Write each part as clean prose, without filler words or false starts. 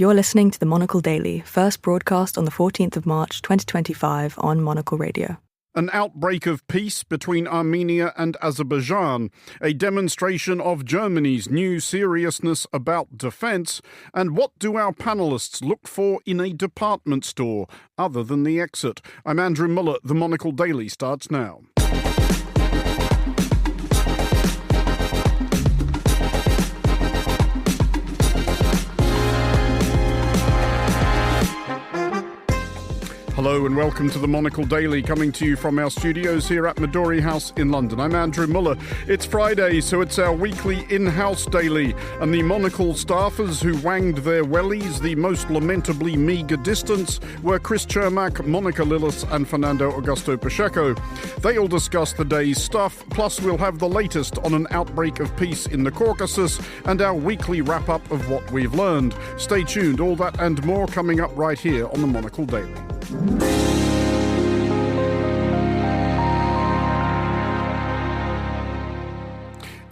You're listening to the Monocle Daily, first broadcast on the 14th of March 2025 on Monocle Radio. An outbreak of peace between Armenia and Azerbaijan, a demonstration of Germany's new seriousness about defence, and what do our panellists look for in a department store, other than the exit? I'm Andrew Muller. The Monocle Daily starts now. Hello and welcome to the Monocle Daily, coming to you from our studios here at Midori House in London. I'm Andrew Muller. It's Friday, so it's our weekly in-house daily, and the Monocle staffers who wanged their wellies the most lamentably meagre distance were Chris Chermak, Monica Lillis and Fernando Augusto Pacheco. They'll discuss the day's stuff, plus we'll have the latest on an outbreak of peace in the Caucasus and our weekly wrap-up of what we've learned. Stay tuned, all that and more coming up right here on the Monocle Daily.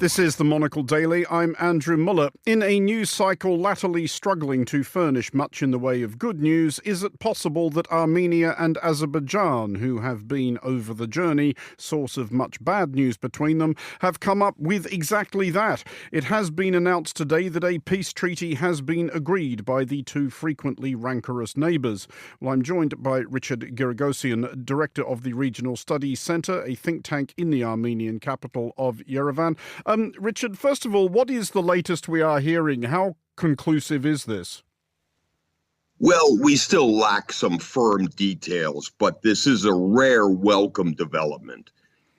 This is the Monocle Daily. I'm Andrew Muller. In a news cycle latterly struggling to furnish much in the way of good news, is it possible that Armenia and Azerbaijan, who have been over the journey, source of much bad news between them, have come up with exactly that? It has been announced today that a peace treaty has been agreed by the two frequently rancorous neighbours. Well, I'm joined by Richard Giragosian, Director of the Regional Studies Centre, a think tank in the Armenian capital of Yerevan. Richard, first of all, what is the latest we are hearing? How conclusive is this? Well, we still lack some firm details, but this is a rare welcome development.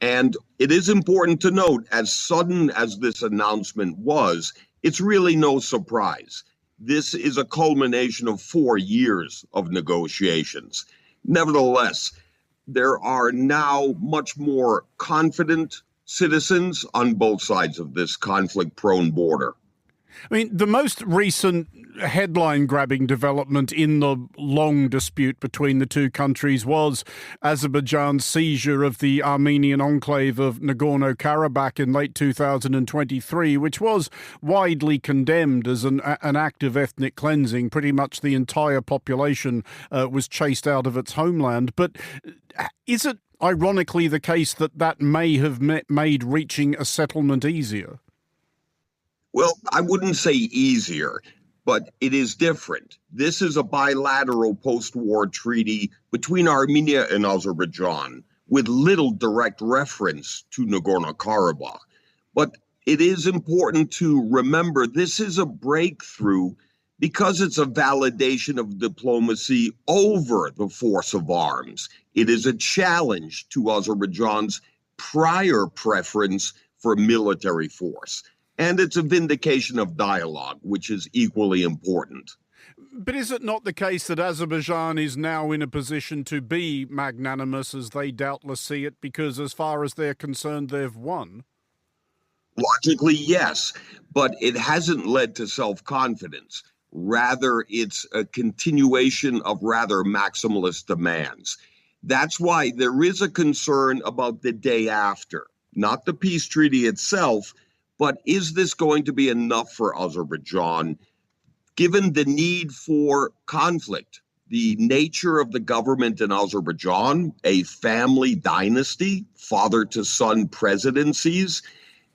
And it is important to note, as sudden as this announcement was, it's really no surprise. This is a culmination of 4 years of negotiations. Nevertheless, there are now much more confident citizens on both sides of this conflict-prone border. I mean, the most recent headline-grabbing development in the long dispute between the two countries was Azerbaijan's seizure of the Armenian enclave of Nagorno-Karabakh in late 2023, which was widely condemned as an act of ethnic cleansing. Pretty much the entire population was chased out of its homeland. But is it ironically the case that may have made reaching a settlement easier? Well, I wouldn't say easier, but it is different. This is a bilateral post-war treaty between Armenia and Azerbaijan with little direct reference to Nagorno-Karabakh. But it is important to remember this is a breakthrough because it's a validation of diplomacy over the force of arms. It is a challenge to Azerbaijan's prior preference for military force. And it's a vindication of dialogue, which is equally important. But is it not the case that Azerbaijan is now in a position to be magnanimous, as they doubtless see it, because as far as they're concerned, they've won? Logically, yes, but it hasn't led to self-confidence. Rather, it's a continuation of rather maximalist demands. That's why there is a concern about the day after, not the peace treaty itself, but is this going to be enough for Azerbaijan, given the need for conflict? The nature of the government in Azerbaijan, a family dynasty, father-to-son presidencies,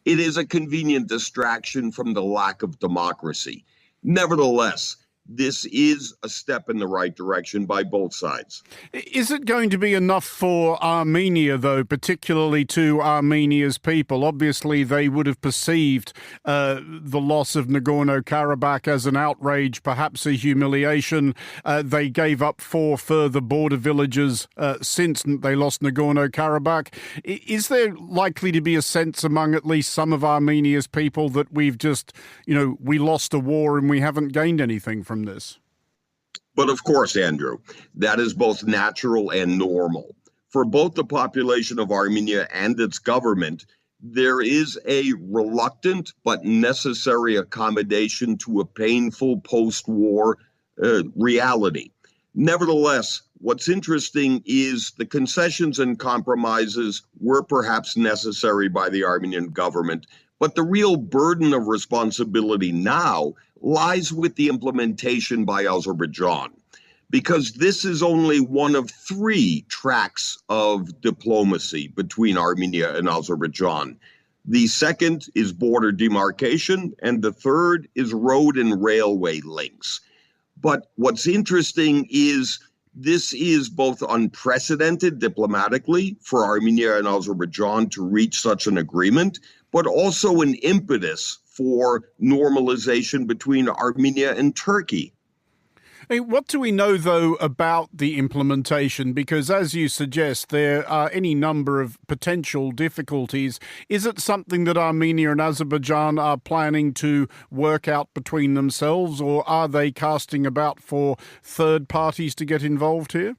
it is a convenient distraction from the lack of democracy. Nevertheless, this is a step in the right direction by both sides. Is it going to be enough for Armenia, though, particularly to Armenia's people? Obviously, they would have perceived the loss of Nagorno-Karabakh as an outrage, perhaps a humiliation. They gave up 4 further border villages since they lost Nagorno-Karabakh. Is there likely to be a sense among at least some of Armenia's people that we've just, we lost a war and we haven't gained anything from this? But of course, Andrew, that is both natural and normal. For both the population of Armenia and its government, there is a reluctant but necessary accommodation to a painful post-war reality. Nevertheless, what's interesting is the concessions and compromises were perhaps necessary by the Armenian government, but the real burden of responsibility now lies with the implementation by Azerbaijan, because this is only one of three tracks of diplomacy between Armenia and Azerbaijan. The second is border demarcation, and the third is road and railway links. But what's interesting is this is both unprecedented diplomatically for Armenia and Azerbaijan to reach such an agreement, but also an impetus for normalization between Armenia and Turkey. Hey, what do we know, though, about the implementation? Because, as you suggest, there are any number of potential difficulties. Is it something that Armenia and Azerbaijan are planning to work out between themselves, or are they casting about for third parties to get involved here?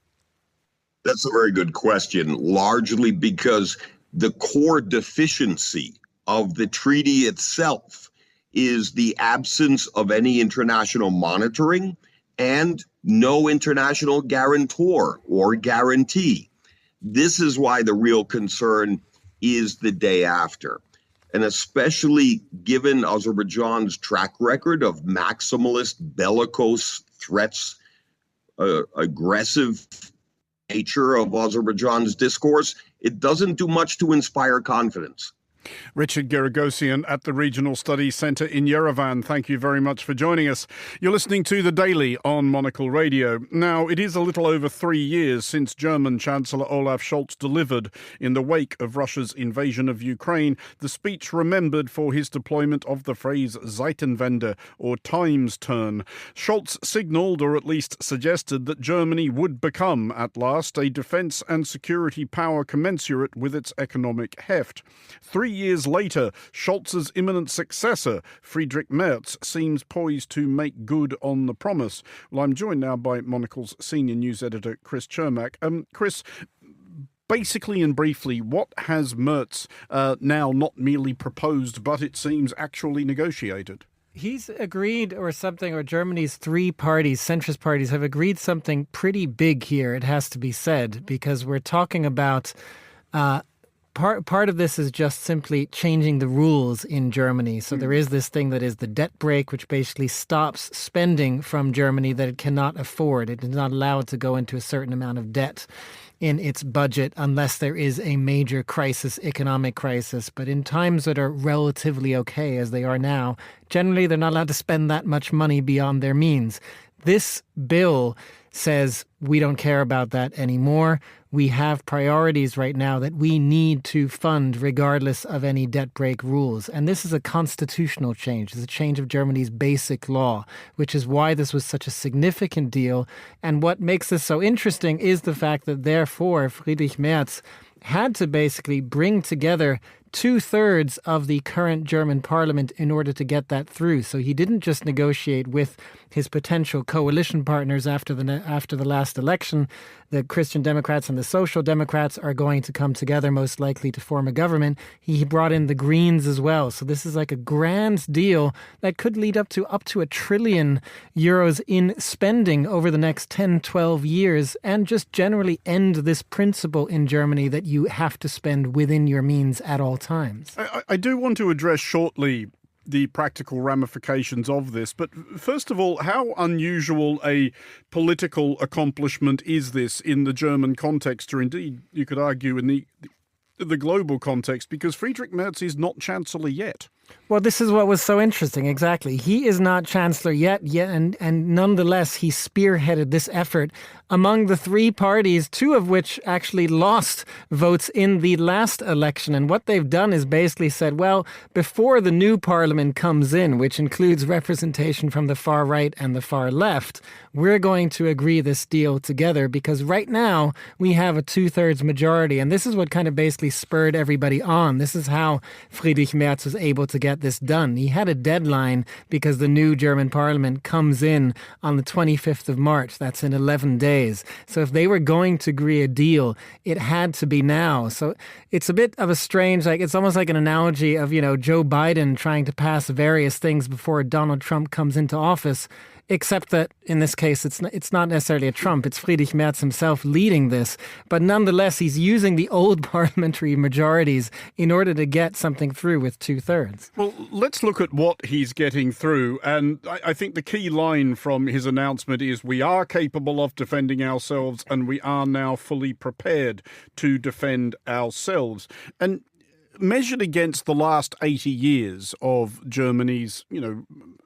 That's a very good question, largely because the core deficiency of the treaty itself is the absence of any international monitoring and no international guarantor or guarantee. This is why the real concern is the day after. And especially given Azerbaijan's track record of maximalist, bellicose threats, aggressive nature of Azerbaijan's discourse, it doesn't do much to inspire confidence. Richard Geragosian at the Regional Studies Centre in Yerevan, thank you very much for joining us. You're listening to The Daily on Monocle Radio. Now, it is a little over 3 years since German Chancellor Olaf Scholz delivered, in the wake of Russia's invasion of Ukraine, the speech remembered for his deployment of the phrase Zeitenwende, or time's turn. Scholz signalled, or at least suggested, that Germany would become, at last, a defence and security power commensurate with its economic heft. 3 years later, Scholz's imminent successor, Friedrich Merz, seems poised to make good on the promise. Well, I'm joined now by Monocle's senior news editor, Chris Chermak. Chris, basically and briefly, what has Merz now not merely proposed, but it seems actually negotiated? He's agreed or something, or Germany's three parties, centrist parties, have agreed something pretty big here, it has to be said, because we're talking about Part of this is just simply changing the rules in Germany. So there is this thing that is the debt brake, which basically stops spending from Germany that it cannot afford. It is not allowed to go into a certain amount of debt in its budget unless there is a major crisis, economic crisis. But in times that are relatively okay, as they are now, generally they're not allowed to spend that much money beyond their means. This bill says we don't care about that anymore. We have priorities right now that we need to fund regardless of any debt brake rules. And this is a constitutional change. It's a change of Germany's basic law, which is why this was such a significant deal. And what makes this so interesting is the fact that, therefore, Friedrich Merz had to basically bring together 2/3 of the current German parliament in order to get that through. So he didn't just negotiate with his potential coalition partners after the last election. The Christian Democrats and the Social Democrats are going to come together, most likely, to form a government. He brought in the Greens as well. So this is like a grand deal that could lead up to €1 trillion in spending over the next 10, 12 years, and just generally end this principle in Germany that you have to spend within your means at all times. I do want to address shortly the practical ramifications of this. But first of all, how unusual a political accomplishment is this in the German context, or indeed, you could argue, in the global context, because Friedrich Merz is not Chancellor yet. Well, this is what was so interesting. Exactly. He is not Chancellor yet, and nonetheless, he spearheaded this effort among the three parties, two of which actually lost votes in the last election. And what they've done is basically said, well, before the new parliament comes in, which includes representation from the far right and the far left, we're going to agree this deal together, because right now we have a 2/3 majority. And this is what kind of basically spurred everybody on. This is how Friedrich Merz was able to get this done. He had a deadline because the new German parliament comes in on the 25th of March. That's in 11 days. So if they were going to agree a deal, it had to be now. So it's a bit of a strange, it's almost like an analogy of, Joe Biden trying to pass various things before Donald Trump comes into office. except that in this case, it's not necessarily a Trump, it's Friedrich Merz himself leading this. But nonetheless, he's using the old parliamentary majorities in order to get something through with 2/3. Well, let's look at what he's getting through. And I think the key line from his announcement is we are capable of defending ourselves and we are now fully prepared to defend ourselves. And measured against the last 80 years of Germany's,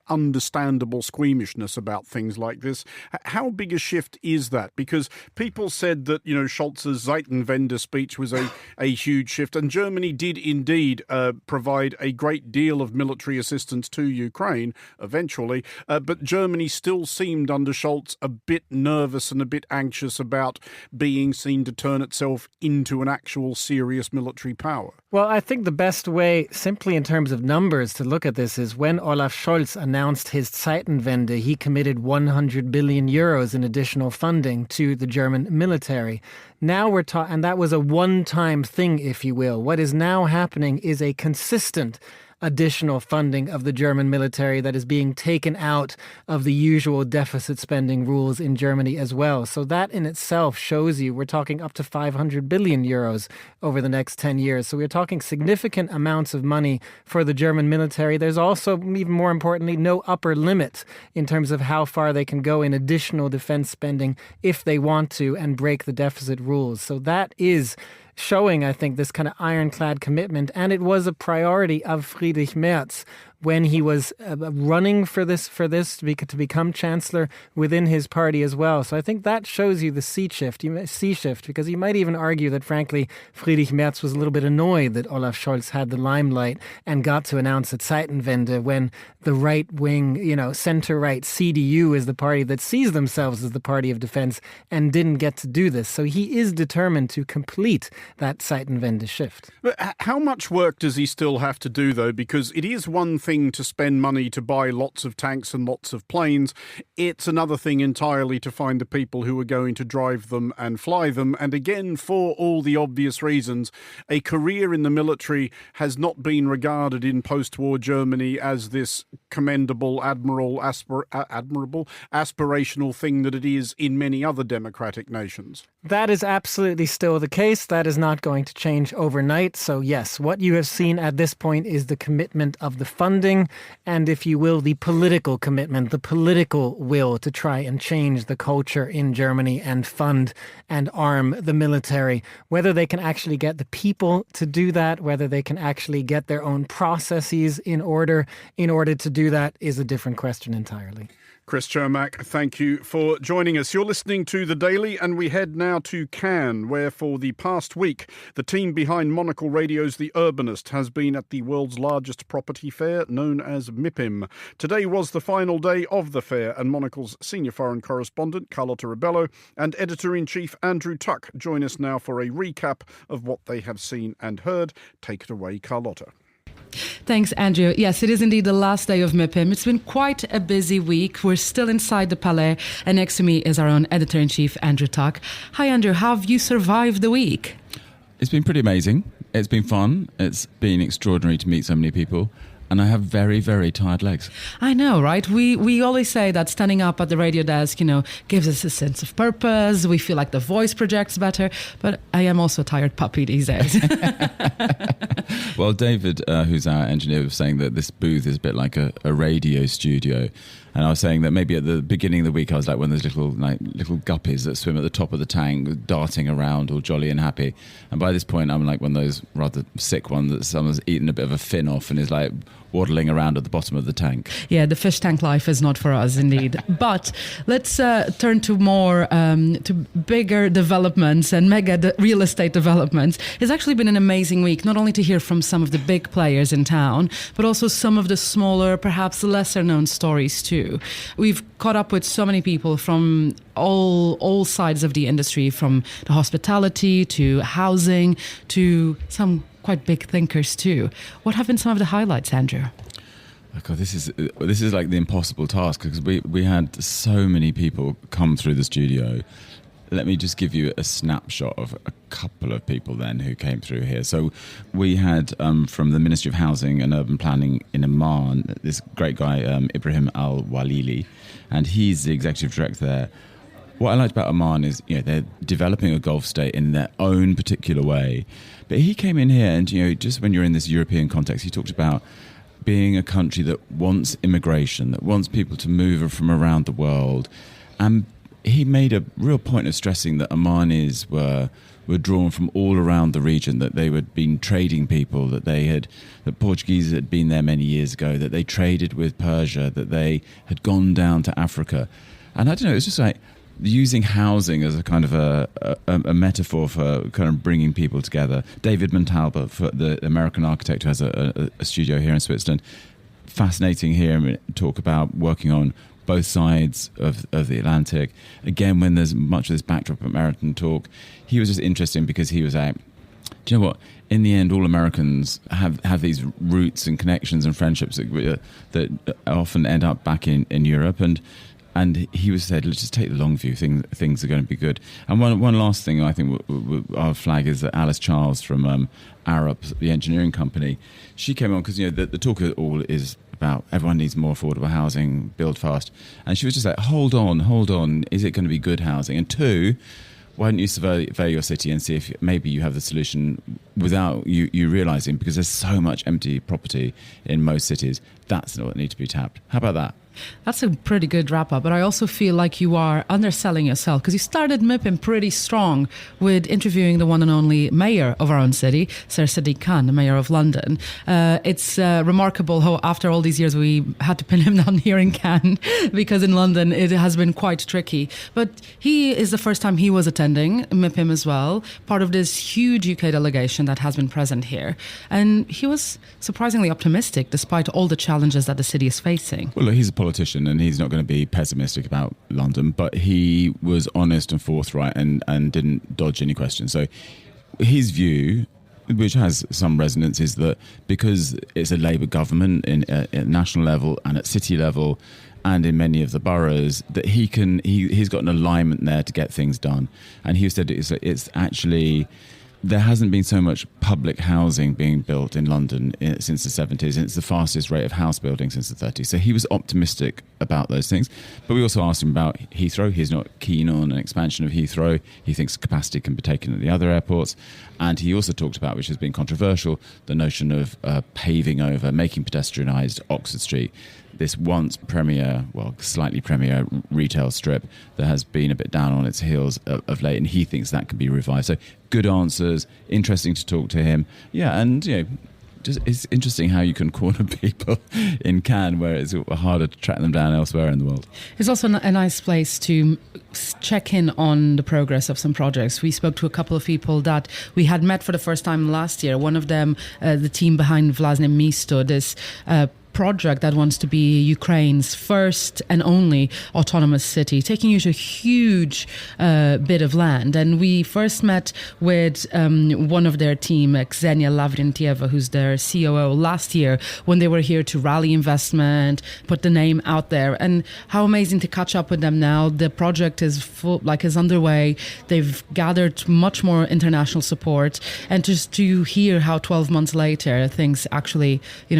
understandable squeamishness about things like this, how big a shift is that? Because people said that, Scholz's Zeitenwende speech was a huge shift, and Germany did indeed provide a great deal of military assistance to Ukraine eventually, but Germany still seemed under Scholz a bit nervous and a bit anxious about being seen to turn itself into an actual serious military power. Well, I think the best way, simply in terms of numbers, to look at this is when Olaf Scholz announced his Zeitenwende, he committed 100 billion euros in additional funding to the German military. Now we're talking, and that was a one-time thing, if you will. What is now happening is a consistent additional funding of the German military that is being taken out of the usual deficit spending rules in Germany as well. So that in itself shows you we're talking up to 500 billion euros over the next 10 years. So we're talking significant amounts of money for the German military. There's also, even more importantly, no upper limit in terms of how far they can go in additional defense spending if they want to and break the deficit rules. So that is showing, I think, this kind of ironclad commitment. And it was a priority of Friedrich Merz when he was running for this to become chancellor within his party as well. So I think that shows you the C shift, because you might even argue that, frankly, Friedrich Merz was a little bit annoyed that Olaf Scholz had the limelight and got to announce a Zeitenwende when the right-wing, center-right CDU is the party that sees themselves as the party of defense and didn't get to do this. So he is determined to complete that Zeitenwende shift. But how much work does he still have to do, though? Because it is one thing to spend money to buy lots of tanks and lots of planes. It's another thing entirely to find the people who are going to drive them and fly them. And again, for all the obvious reasons, a career in the military has not been regarded in post-war Germany as this commendable, admirable, aspirational thing that it is in many other democratic nations. That is absolutely still the case. That is not going to change overnight. So yes, what you have seen at this point is the commitment of the funding and, if you will, the political commitment, the political will to try and change the culture in Germany and fund and arm the military. Whether they can actually get the people to do that, whether they can actually get their own processes in order to do that is a different question entirely. Chris Chermak, thank you for joining us. You're listening to The Daily, and we head now to Cannes, where for the past week, the team behind Monocle Radio's The Urbanist has been at the world's largest property fair, known as Mipim. Today was the final day of the fair, and Monocle's senior foreign correspondent, Carlotta Rebello, and editor-in-chief Andrew Tuck join us now for a recap of what they have seen and heard. Take it away, Carlotta. Thanks, Andrew. Yes, it is indeed the last day of Mipim. It's been quite a busy week. We're still inside the Palais, and next to me is our own editor-in-chief, Andrew Tuck. Hi, Andrew. How have you survived the week? It's been pretty amazing. It's been fun. It's been extraordinary to meet so many people. And I have very, very tired legs. I know, right? We always say that standing up at the radio desk, gives us a sense of purpose. We feel like the voice projects better. But I am also a tired puppy these days. Well, David, who's our engineer, was saying that this booth is a bit like a radio studio. And I was saying that maybe at the beginning of the week I was like one of those little guppies that swim at the top of the tank, darting around all jolly and happy. And by this point I'm like one of those rather sick ones that someone's eaten a bit of a fin off and is like waddling around at the bottom of the tank. Yeah, the fish tank life is not for us, indeed. But let's turn to more to bigger developments and mega real estate developments. It's actually been an amazing week, not only to hear from some of the big players in town, but also some of the smaller, perhaps lesser known stories too. We've caught up with so many people from all sides of the industry, from the hospitality to housing to some quite big thinkers too. What have been some of the highlights, Andrew? Oh God, this is like the impossible task, because we had so many people come through the studio. let me just give you a snapshot of a couple of people then who came through here. So we had from the Ministry of Housing and Urban Planning in Oman, this great guy, Ibrahim Al-Walili, and he's the executive director there. What I liked about Oman is, they're developing a Gulf state in their own particular way. But he came in here and, just when you're in this European context, he talked about being a country that wants immigration, that wants people to move from around the world. And he made a real point of stressing that Omanis were drawn from all around the region, that they had been trading people, that Portuguese had been there many years ago, that they traded with Persia, that they had gone down to Africa. And I don't know, it's just like using housing as a kind of a metaphor for kind of bringing people together. David Montalba, for the American architect who has a studio here in Switzerland, fascinating hear him talk about working on both sides of the Atlantic. Again, when there's much of this backdrop of American talk, he was just interesting because he was like, do you know what? In the end, all Americans have these roots and connections and friendships that often end up back in Europe. And he was said, let's just take the long view. Things are going to be good. And one last thing I think our flag is that Alice Charles from Arup, the engineering company, she came on because the talk of it all is about everyone needs more affordable housing, build fast. And she was just like, hold on, is it going to be good housing? And two, why don't you survey your city and see if maybe you have the solution without you realising, because there's so much empty property in most cities. That's what needs to be tapped. How about that? That's a pretty good wrap up, but I also feel like you are underselling yourself, because you started Mipim pretty strong with interviewing the one and only mayor of our own city, Sir Sadiq Khan, the mayor of London. It's remarkable how after all these years we had to pin him down here in Cannes, because in London it has been quite tricky. But he is the first time he was attending Mipim as well, part of this huge UK delegation that has been present here. And he was surprisingly optimistic despite all the challenges that the city is facing. Well, look, he's a politician and he's not going to be pessimistic about London, but he was honest and forthright and didn't dodge any questions. So his view, which has some resonance, is that because it's a Labour government at national level and at city level and in many of the boroughs, that he's got an alignment there to get things done. And he said it's actually, there hasn't been so much public housing being built in London since the 70s, and it's the fastest rate of house building since the 30s. So he was optimistic about those things. But we also asked him about Heathrow. He's not keen on an expansion of Heathrow. He thinks capacity can be taken at the other airports. And he also talked about, which has been controversial, the notion of paving over, making pedestrianised Oxford Street, this once premier, well, slightly premier retail strip that has been a bit down on its heels of late, and he thinks that can be revived. So good answers, interesting to talk to him. Yeah, and just it's interesting how you can corner people in Cannes where it's harder to track them down elsewhere in the world. It's also a nice place to check in on the progress of some projects. We spoke to a couple of people that we had met for the first time last year. One of them, the team behind Vlastne Misto, this project that wants to be Ukraine's first and only autonomous city, taking you to a huge bit of land. And we first met with one of their team, Ksenia Lavrentieva, who's their COO, last year when they were here to rally investment, put the name out there. And how amazing to catch up with them now. The project is is underway. They've gathered much more international support, and just to hear how 12 months later things actually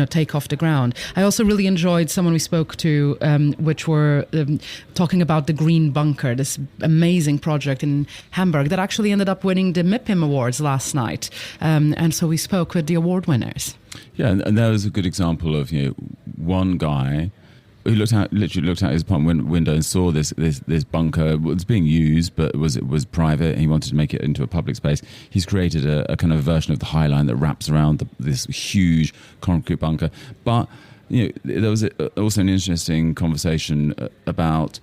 take off the ground. I also really enjoyed someone we spoke to, which were talking about the Green Bunker, this amazing project in Hamburg that actually ended up winning the Mipim Awards last night. And so we spoke with the award winners. Yeah, and that was a good example of one guy who literally looked out his apartment window and saw this bunker. It was being used, but it was private, and he wanted to make it into a public space. He's created a kind of version of the High Line that wraps around this huge concrete bunker. But there was also an interesting conversation about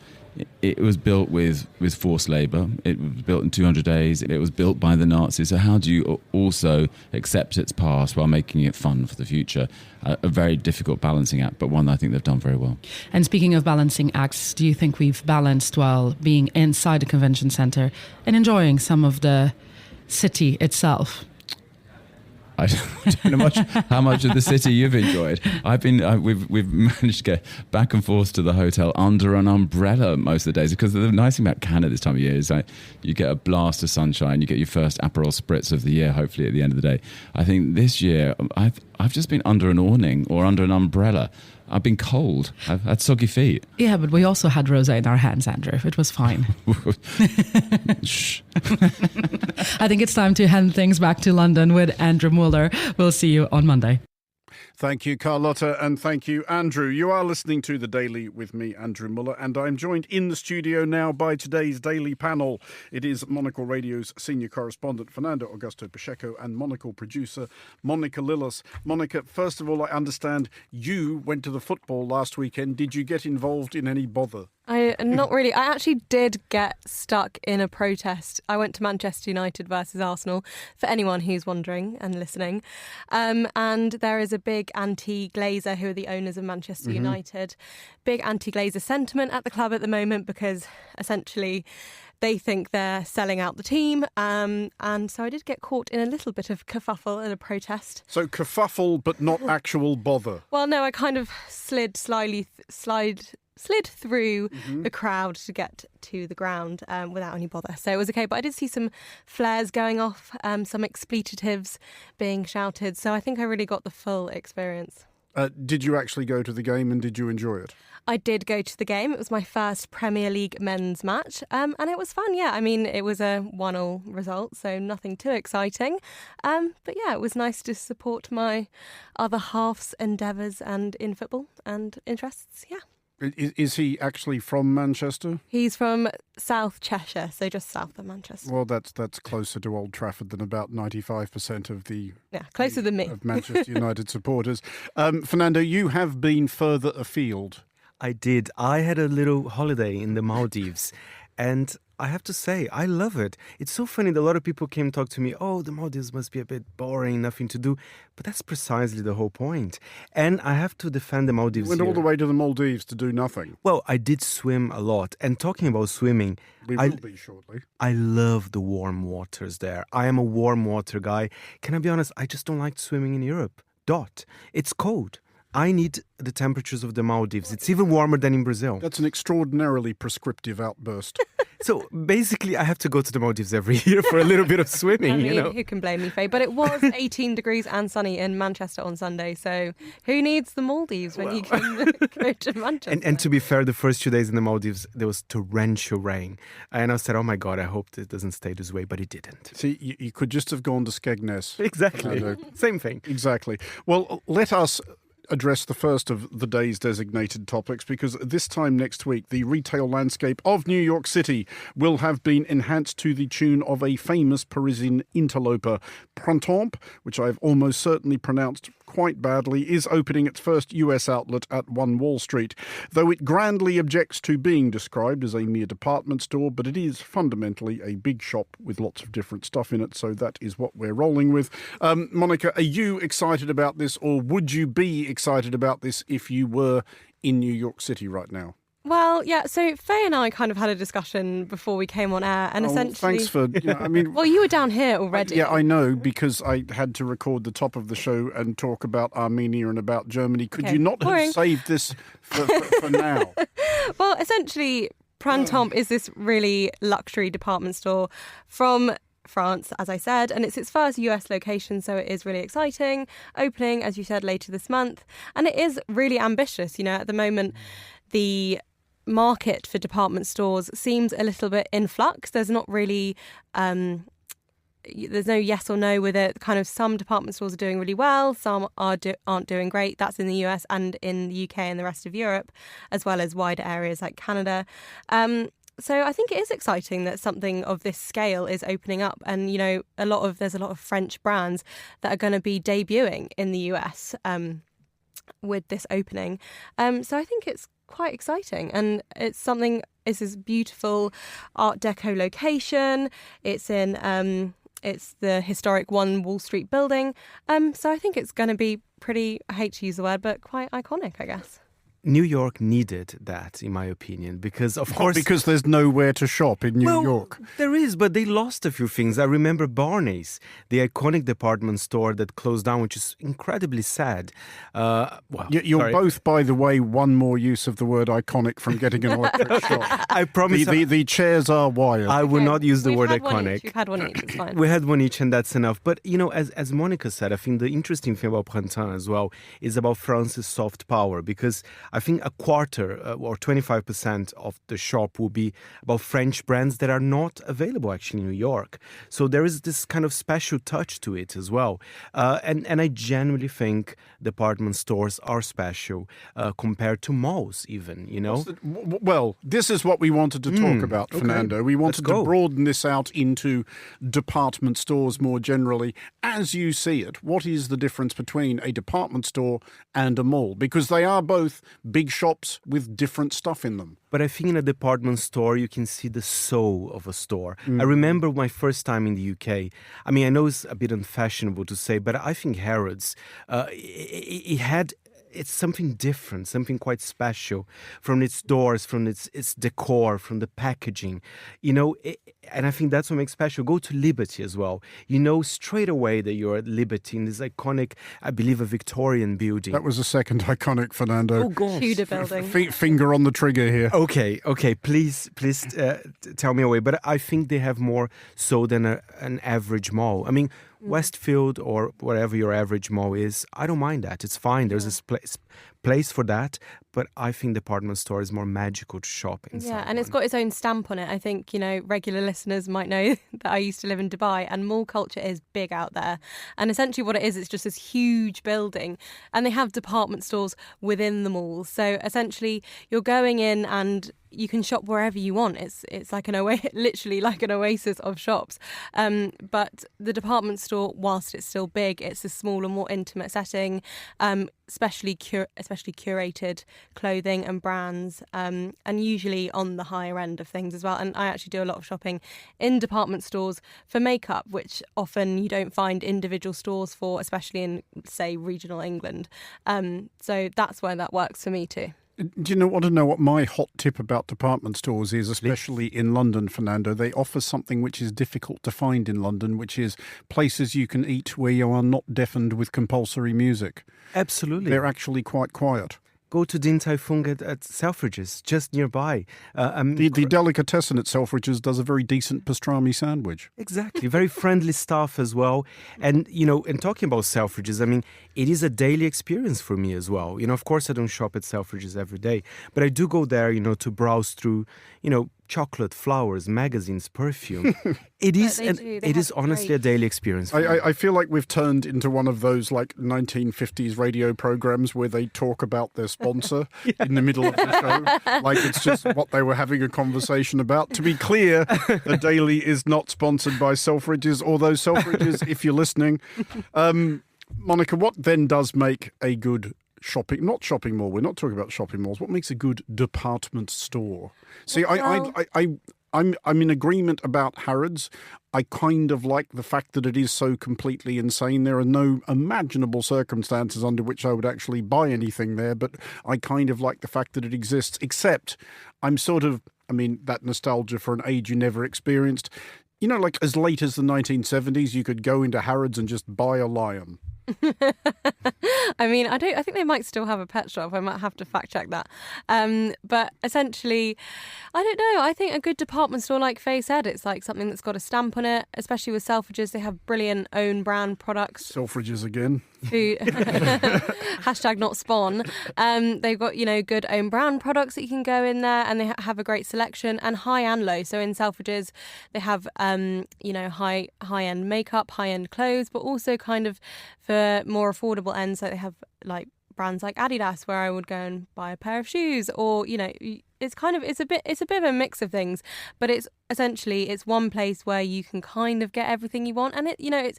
it was built with forced labour. It was built in 200 days. It was built by the Nazis. So how do you also accept its past while making it fun for the future? A very difficult balancing act, but one I think they've done very well. And speaking of balancing acts, do you think we've balanced while being inside the convention centre and enjoying some of the city itself? I don't know how much of the city you've enjoyed. We've managed to get back and forth to the hotel under an umbrella most of the days, because the nice thing about Canada this time of year is like you get a blast of sunshine, you get your first Aperol Spritz of the year, hopefully at the end of the day. I think this year I've just been under an awning or under an umbrella. I've been cold. I've had soggy feet. Yeah, but we also had rosé in our hands, Andrew. It was fine. Shh. I think it's time to hand things back to London with Andrew Muller. We'll see you on Monday. Thank you, Carlotta, and thank you, Andrew. You are listening to The Daily with me, Andrew Muller, and I'm joined in the studio now by today's Daily panel. It is Monocle Radio's senior correspondent, Fernando Augusto Pacheco, and Monocle producer, Monica Lillis. Monica, first of all, I understand you went to the football last weekend. Did you get involved in any bother? Not really. I actually did get stuck in a protest. I went to Manchester United versus Arsenal, for anyone who's wondering and listening. And there is a big anti-Glazer, who are the owners of Manchester United. Big anti-Glazer sentiment at the club at the moment, because essentially they think they're selling out the team. And so I did get caught in a little bit of kerfuffle in a protest. So kerfuffle, but not actual bother. Well, no, I kind of slid through the crowd to get to the ground without any bother. So it was okay. But I did see some flares going off, some expletives being shouted. So I think I really got the full experience. Did you actually go to the game and did you enjoy it? I did go to the game. It was my first Premier League men's match. And it was fun, yeah. I mean, it was a 1-1 result, so nothing too exciting. But yeah, it was nice to support my other half's endeavours and in football and interests, yeah. Is he actually from Manchester? He's from South Cheshire, so just south of Manchester. Well, that's closer to Old Trafford than about 95% of the closer than me of Manchester United supporters. Fernando, you have been further afield. I did. I had a little holiday in the Maldives, and I have to say, I love it. It's so funny that a lot of people came talk to me, oh, the Maldives must be a bit boring, nothing to do. But that's precisely the whole point. And I have to defend the Maldives. You went all the way to the Maldives to do nothing. Well, I did swim a lot. And talking about swimming, we will be shortly. I love the warm waters there. I am a warm water guy. Can I be honest? I just don't like swimming in Europe. It's cold. I need the temperatures of the Maldives. It's even warmer than in Brazil. That's an extraordinarily prescriptive outburst. So basically, I have to go to the Maldives every year for a little bit of swimming, you know. Who can blame me, Faye? But it was 18 degrees and sunny in Manchester on Sunday, so who needs the Maldives when you can go to Manchester? And to be fair, the first 2 days in the Maldives, there was torrential rain. And I said, oh my God, I hope it doesn't stay this way, but it didn't. See, you could just have gone to Skegness. Exactly. Same thing. Exactly. Well, let us address the first of the day's designated topics, because this time next week the retail landscape of New York City will have been enhanced to the tune of a famous Parisian interloper. Printemps, which I've almost certainly pronounced quite badly, is opening its first US outlet at 1 Wall Street, though it grandly objects to being described as a mere department store, but it is fundamentally a big shop with lots of different stuff in it, so that is what we're rolling with. Monica, are you excited about this, or would you be excited about this if you were in New York City right now? Well, yeah, so Faye and I kind of had a discussion before we came on air, and essentially... Thanks for... I mean... Well, you were down here already. Yeah, I know, because I had to record the top of the show and talk about Armenia and about Germany. Could you not have saved this for now? Well, essentially, Printemps is this really luxury department store from France, as I said, and it's its first US location, so it is really exciting. Opening, as you said, later this month. And it is really ambitious. You know, at the moment, the market for department stores seems a little bit in flux. There's not really, there's no yes or no with it. Kind of some department stores are doing really well, some aren't doing great. That's in the US and in the UK and the rest of Europe, as well as wider areas like Canada. So I think it is exciting that something of this scale is opening up, and you know, there's a lot of French brands that are going to be debuting in the US with this opening. So I think it's quite exciting, and it's this beautiful Art Deco location. It's in it's the historic 1 Wall Street building. So I think it's going to be pretty, I hate to use the word, but quite iconic, I guess. New York needed that, in my opinion, because of course... Because there's nowhere to shop in New York. There is, but they lost a few things. I remember Barney's, the iconic department store that closed down, which is incredibly sad. You're both, by the way, one more use of the word iconic from getting an electric shock. I promise. The chairs are wired. I will not use the word iconic. We've had one each, it's fine. We had one each, and that's enough. But, as Monica said, I think the interesting thing about Printemps as well is about France's soft power, because I think a quarter or 25% of the shop will be about French brands that are not available actually in New York. So there is this kind of special touch to it as well. And I genuinely think department stores are special compared to malls even, Well, this is what we wanted to talk about, Fernando. We wanted to broaden this out into department stores more generally. As you see it, what is the difference between a department store and a mall? Because they are both big shops with different stuff in them. But I think in a department store, you can see the soul of a store. I remember my first time in the UK. I mean, I know it's a bit unfashionable to say, but I think Harrods, it's something different, something quite special from its doors, from its decor, from the packaging, and I think that's what makes special. Go to Liberty as well. You know straight away that you're at Liberty in this iconic, I believe, a Victorian building. That was a second iconic, Fernando. Oh, gosh. Tudor building. Finger on the trigger here. Okay, please tell me away. But I think they have more so than an average mall. I mean, Westfield or whatever your average mall is, I don't mind that. It's fine. There's this place for that. But I think department store is more magical to shop in. Yeah, and it's got its own stamp on it. I think, regular listeners might know that I used to live in Dubai, and mall culture is big out there. And essentially what it is, it's just this huge building, and they have department stores within the malls. So essentially you're going in and you can shop wherever you want. It's like literally like an oasis of shops. But the department store, whilst it's still big, it's a smaller, more intimate setting, especially curated clothing and brands, and usually on the higher end of things as well. And I actually do a lot of shopping in department stores for makeup, which often you don't find individual stores for, especially in, say, regional England. So that's why that works for me too. Do you want to know what my hot tip about department stores is, especially in London, Fernando? They offer something which is difficult to find in London, which is places you can eat where you are not deafened with compulsory music. Absolutely. They're actually quite quiet. Go to Din Tai Fung at Selfridges, just nearby. The delicatessen at Selfridges does a very decent pastrami sandwich. Exactly. Very friendly staff as well. And, and talking about Selfridges, I mean, it is a daily experience for me as well. Of course, I don't shop at Selfridges every day, but I do go there, to browse through, chocolate, flowers, magazines, perfume. It is honestly a daily experience. I feel like we've turned into one of those 1950s radio programs where they talk about their sponsor in the middle of the show, like it's just what they were having a conversation about. To be clear, the Daily is not sponsored by Selfridges, although Selfridges, if you're listening. Monica, what then does make a good not shopping mall, we're not talking about shopping malls, what makes a good department store? See, I'm in agreement about Harrods. I kind of like the fact that it is so completely insane. There are no imaginable circumstances under which I would actually buy anything there, but I kind of like the fact that it exists, except that nostalgia for an age you never experienced. Like as late as the 1970s, you could go into Harrods and just buy a lion. I think they might still have a pet shop. I might have to fact check that. But essentially, I don't know. I think a good department store, like Faye said, it's like something that's got a stamp on it, especially with Selfridges. They have brilliant own brand products. Selfridges again. Food. Hashtag not spawn. They've got, good own brand products that you can go in there, and they have a great selection, and high and low. So in Selfridges, they have, high-end makeup, high-end clothes, but also kind of for more affordable ends. So they have brands like Adidas, where I would go and buy a pair of shoes, or it's a bit of a mix of things, but it's one place where you can kind of get everything you want, and it's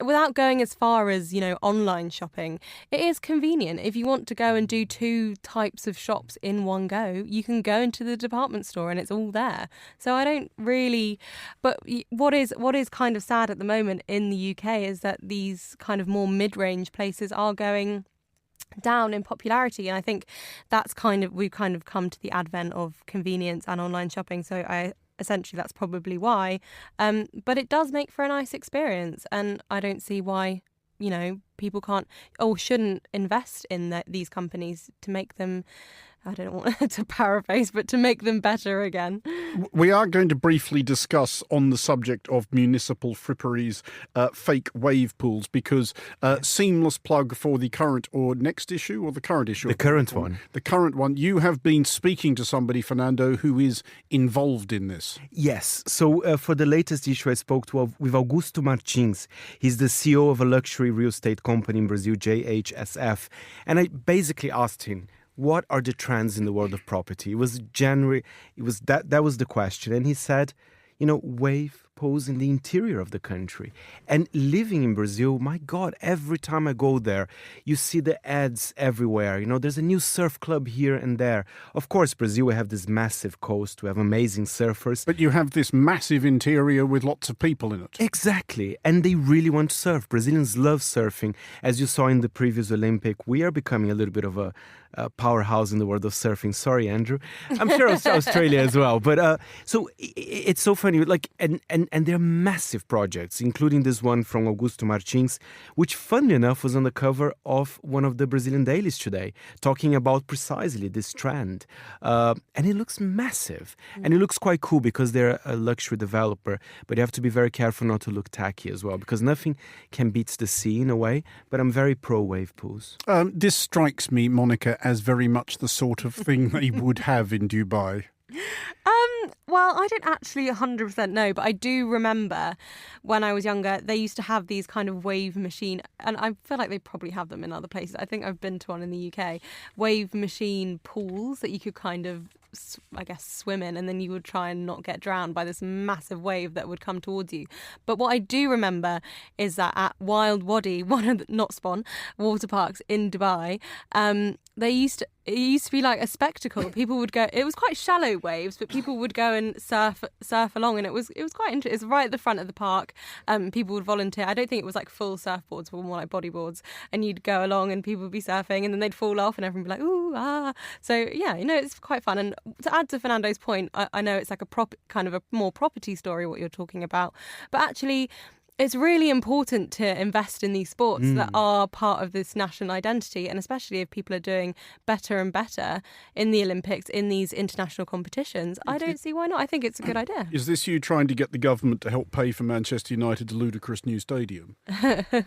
without going as far as online shopping, it is convenient. If you want to go and do two types of shops in one go, you can go into the department store and it's all there. So I don't really, but what is kind of sad at the moment in the UK is that these kind of more mid-range places are going down in popularity, and I think we've kind of come to the advent of convenience and online shopping, so essentially that's probably why, but it does make for a nice experience, and I don't see why people can't or shouldn't invest in these companies to make them, I don't want to paraphrase, but to make them better again. We are going to briefly discuss on the subject of municipal fripperies, fake wave pools, because seamless plug for the current or next issue or the current issue? The current one. The current one. You have been speaking to somebody, Fernando, who is involved in this. Yes. So for the latest issue, I spoke with Augusto Martins. He's the CEO of a luxury real estate company in Brazil, JHSF. And I basically asked him, what are the trends in the world of property? It was January. That was the question. And he said, wave pools in the interior of the country. And living in Brazil, my God, every time I go there, you see the ads everywhere. There's a new surf club here and there. Of course, Brazil, we have this massive coast. We have amazing surfers. But you have this massive interior with lots of people in it. Exactly. And they really want to surf. Brazilians love surfing. As you saw in the previous Olympic, we are becoming a little bit of a powerhouse in the world of surfing. Sorry, Andrew. I'm sure Australia as well. But so it's so funny. And they're massive projects, including this one from Augusto Martins, which, funnily enough, was on the cover of one of the Brazilian dailies today, talking about precisely this trend. And it looks massive. And it looks quite cool because they're a luxury developer. But you have to be very careful not to look tacky as well, because nothing can beat the sea in a way. But I'm very pro-wave pools. This strikes me, Monica, as very much the sort of thing they would have in Dubai. Well, I don't actually 100% know, but I do remember when I was younger, they used to have these kind of wave machine, and I feel like they probably have them in other places. I think I've been to one in the UK, wave machine pools that you could kind of, I guess, swim in, and then you would try and not get drowned by this massive wave that would come towards you. But what I do remember is that at Wild Wadi, one of the Not Spawn water parks in Dubai, it used to be like a spectacle. People would go. It was quite shallow waves, but people would go and surf along, and it was quite interesting. It's right at the front of the park. People would volunteer. I don't think it was like full surfboards, but more like bodyboards. And you'd go along, and people would be surfing, and then they'd fall off, and everyone would be like, ooh, ah. So yeah, it's quite fun. And to add to Fernando's point, I know it's like kind of a more property story what you're talking about, but actually, it's really important to invest in these sports that are part of this national identity, and especially if people are doing better and better in the Olympics, in these international competitions. I don't see why not. I think it's a good idea. Is this you trying to get the government to help pay for Manchester United's ludicrous new stadium?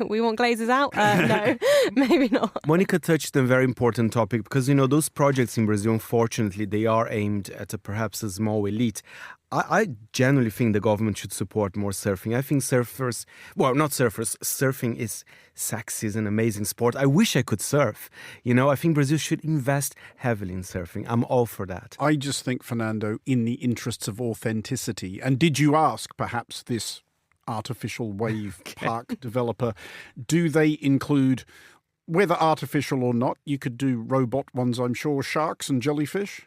We want Glazers out? No, maybe not. Monica touched on a very important topic because, those projects in Brazil, unfortunately, they are aimed at perhaps a small elite. I generally think the government should support more surfing. I think surfing is sexy, is an amazing sport. I wish I could surf. I think Brazil should invest heavily in surfing. I'm all for that. I just think, Fernando, in the interests of authenticity, and did you ask perhaps this artificial wave park developer, do they include, whether artificial or not, you could do robot ones, I'm sure, sharks and jellyfish?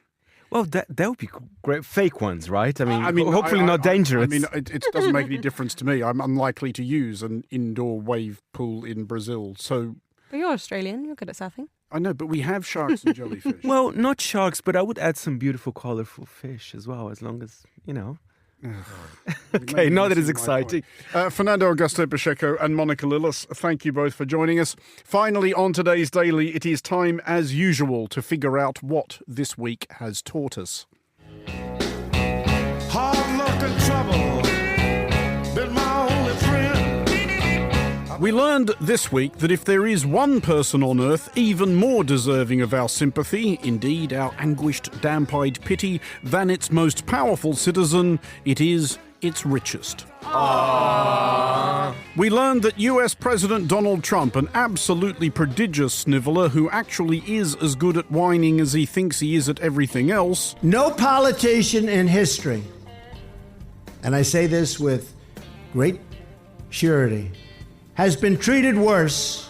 Well, that would be great. Fake ones, right? Hopefully not dangerous. It doesn't make any difference to me. I'm unlikely to use an indoor wave pool in Brazil. So, but you're Australian. You're good at surfing. I know, but we have sharks and jellyfish. Well, not sharks, but I would add some beautiful, colourful fish as well, as long as, Okay, now that is exciting. Fernando Augusto Pacheco and Monica Lillis, thank you both for joining us. Finally, on today's Daily, it is time, as usual, to figure out what this week has taught us. Hard luck and trouble been my only friend. We learned this week that if there is one person on earth even more deserving of our sympathy, indeed our anguished, damp-eyed pity, than its most powerful citizen, it is its richest. Aww. We learned that US President Donald Trump, an absolutely prodigious sniveler who actually is as good at whining as he thinks he is at everything else. No politician in history, and I say this with great surety, has been treated worse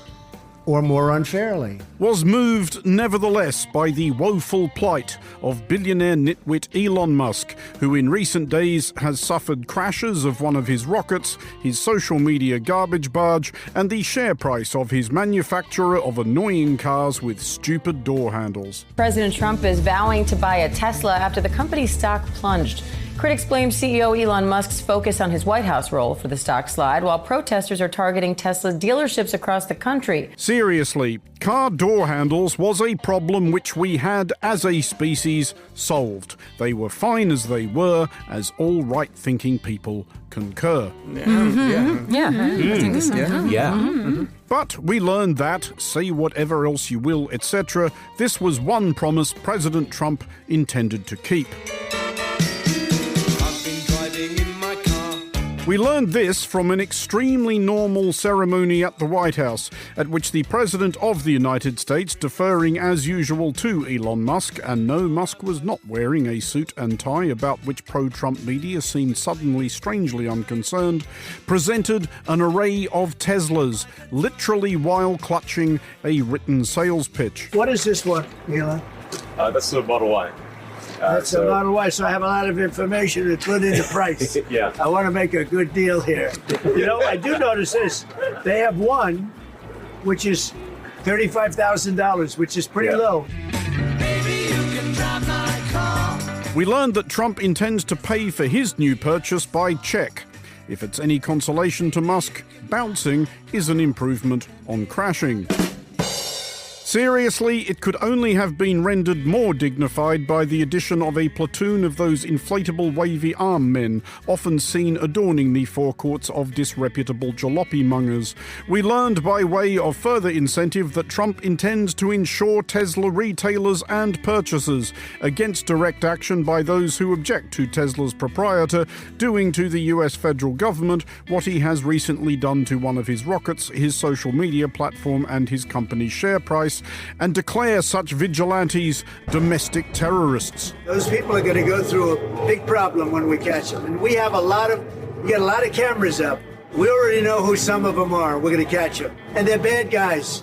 or more unfairly. Was moved nevertheless by the woeful plight of billionaire nitwit Elon Musk, who in recent days has suffered crashes of one of his rockets, his social media garbage barge, and the share price of his manufacturer of annoying cars with stupid door handles. President Trump is vowing to buy a Tesla after the company's stock plunged. Critics blame CEO Elon Musk's focus on his White House role for the stock slide, while protesters are targeting Tesla dealerships across the country. Seriously, car door handles was a problem which we had, as a species, solved. They were fine as they were, as all right-thinking people concur. But we learned that, say whatever else you will, etc., this was one promise President Trump intended to keep. We learned this from an extremely normal ceremony at the White House, at which the President of the United States, deferring as usual to Elon Musk, and no, Musk was not wearing a suit and tie, about which pro-Trump media seemed suddenly strangely unconcerned, presented an array of Teslas, literally while clutching a written sales pitch. What is this one, Elon? That's the Model Y. That's a Model Y, so I have a lot of information to put into price. Yeah. I want to make a good deal here. You know, I do notice this. They have one, which is $35,000, which is pretty low. We learned that Trump intends to pay for his new purchase by check. If it's any consolation to Musk, bouncing is an improvement on crashing. Seriously, it could only have been rendered more dignified by the addition of a platoon of those inflatable wavy arm men, often seen adorning the forecourts of disreputable jalopy-mongers. We learned by way of further incentive that Trump intends to ensure Tesla retailers and purchasers against direct action by those who object to Tesla's proprietor doing to the US federal government what he has recently done to one of his rockets, his social media platform, and his company's share price, and declare such vigilantes domestic terrorists. Those people are going to go through a big problem when we catch them. And we get a lot of cameras up. We already know who some of them are. We're going to catch them. And they're bad guys.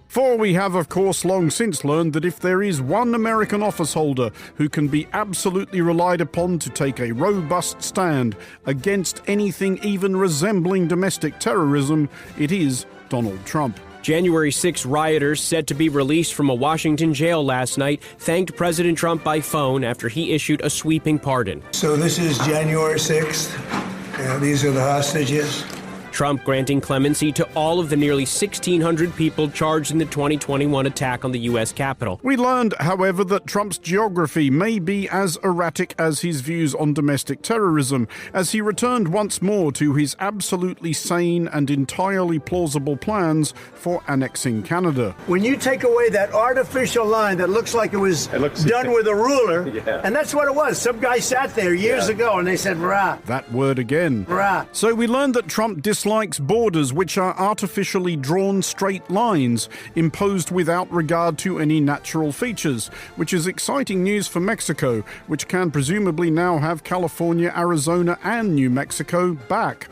For we have, of course, long since learned that if there is one American office holder who can be absolutely relied upon to take a robust stand against anything even resembling domestic terrorism, it is Donald Trump. January 6 rioters, said to be released from a Washington jail last night, thanked President Trump by phone after he issued a sweeping pardon. So this is January 6th. These are the hostages. Trump granting clemency to all of the nearly 1,600 people charged in the 2021 attack on the U.S. Capitol. We learned, however, that Trump's geography may be as erratic as his views on domestic terrorism, as he returned once more to his absolutely sane and entirely plausible plans for annexing Canada. When you take away that artificial line that looks like it was done with a ruler, and that's what it was. Some guy sat there years ago and they said, rah. That word again. Rah. So we learned that Trump dislikes borders which are artificially drawn straight lines, imposed without regard to any natural features, which is exciting news for Mexico, which can presumably now have California, Arizona, and New Mexico back.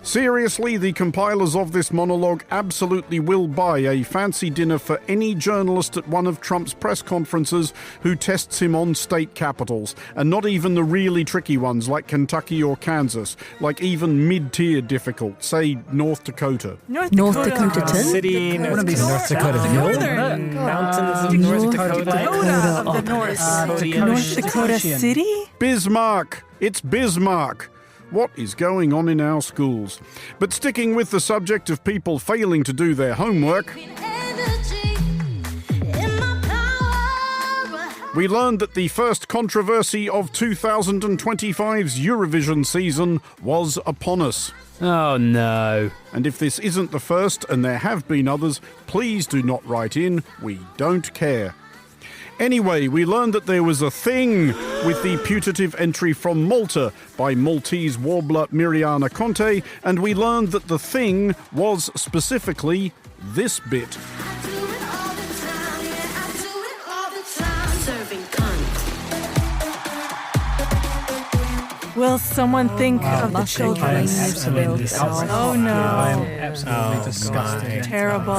Seriously, the compilers of this monologue absolutely will buy a fancy dinner for any journalist at one of Trump's press conferences who tests him on state capitals, and not even the really tricky ones like Kentucky or Kansas, like even mid-tier difficult, say North Dakota. North Dakota. City, North Dakota. Northern mountains of North Dakota. North Dakota City? Bismarck! It's Bismarck! What is going on in our schools? But sticking with the subject of people failing to do their homework, we learned that the first controversy of 2025's Eurovision season was upon us. Oh no. And if this isn't the first, and there have been others, please do not write in. We don't care. Anyway, we learned that there was a thing with the putative entry from Malta by Maltese warbler Miriana Conte, and we learned that the thing was specifically this bit. Will someone think of the children in this building? Oh no. I am absolutely disgusted. Terrible.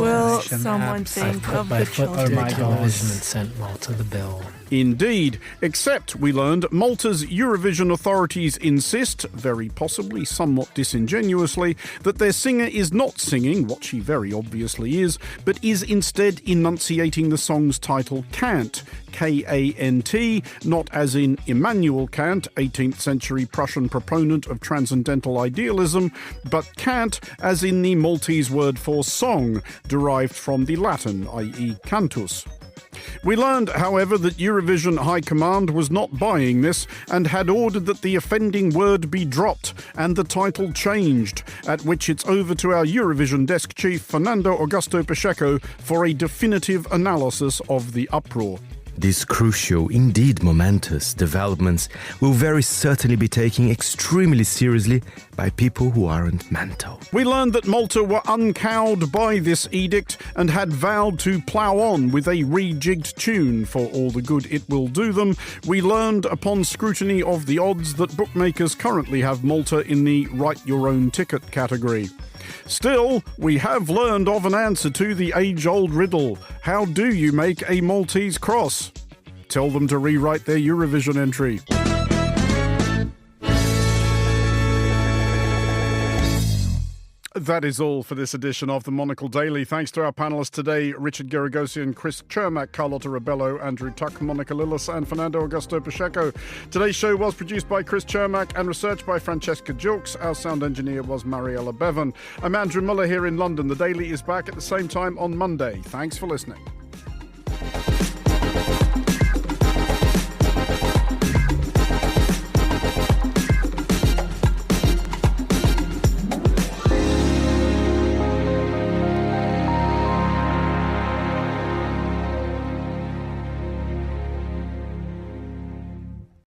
Will someone think of the children? My television and sent Malta the bill. Indeed, except we learned Malta's Eurovision authorities insist, very possibly somewhat disingenuously, that their singer is not singing what she very obviously is, but is instead enunciating the song's title Kant, K-A-N-T, not as in Immanuel Kant, 18th century Prussian proponent of transcendental idealism, but Kant as in the Maltese word for song, derived from the Latin, i.e. cantus. We learned, however, that Eurovision High Command was not buying this and had ordered that the offending word be dropped and the title changed, at which it's over to our Eurovision desk chief, Fernando Augusto Pacheco, for a definitive analysis of the uproar. These crucial, indeed momentous developments will very certainly be taken extremely seriously by people who aren't mental. We learned that Malta were uncowed by this edict and had vowed to plough on with a rejigged tune for all the good it will do them. We learned upon scrutiny of the odds that bookmakers currently have Malta in the write-your-own-ticket category. Still, we have learned of an answer to the age-old riddle. How do you make a Maltese cross? Tell them to rewrite their Eurovision entry. That is all for this edition of the Monocle Daily. Thanks to our panellists today, Richard Garagosian, Chris Chermak, Carlotta Rebello, Andrew Tuck, Monica Lillis and Fernando Augusto Pacheco. Today's show was produced by Chris Chermak and researched by Francesca Jilks. Our sound engineer was Mariella Bevan. I'm Andrew Muller here in London. The Daily is back at the same time on Monday. Thanks for listening.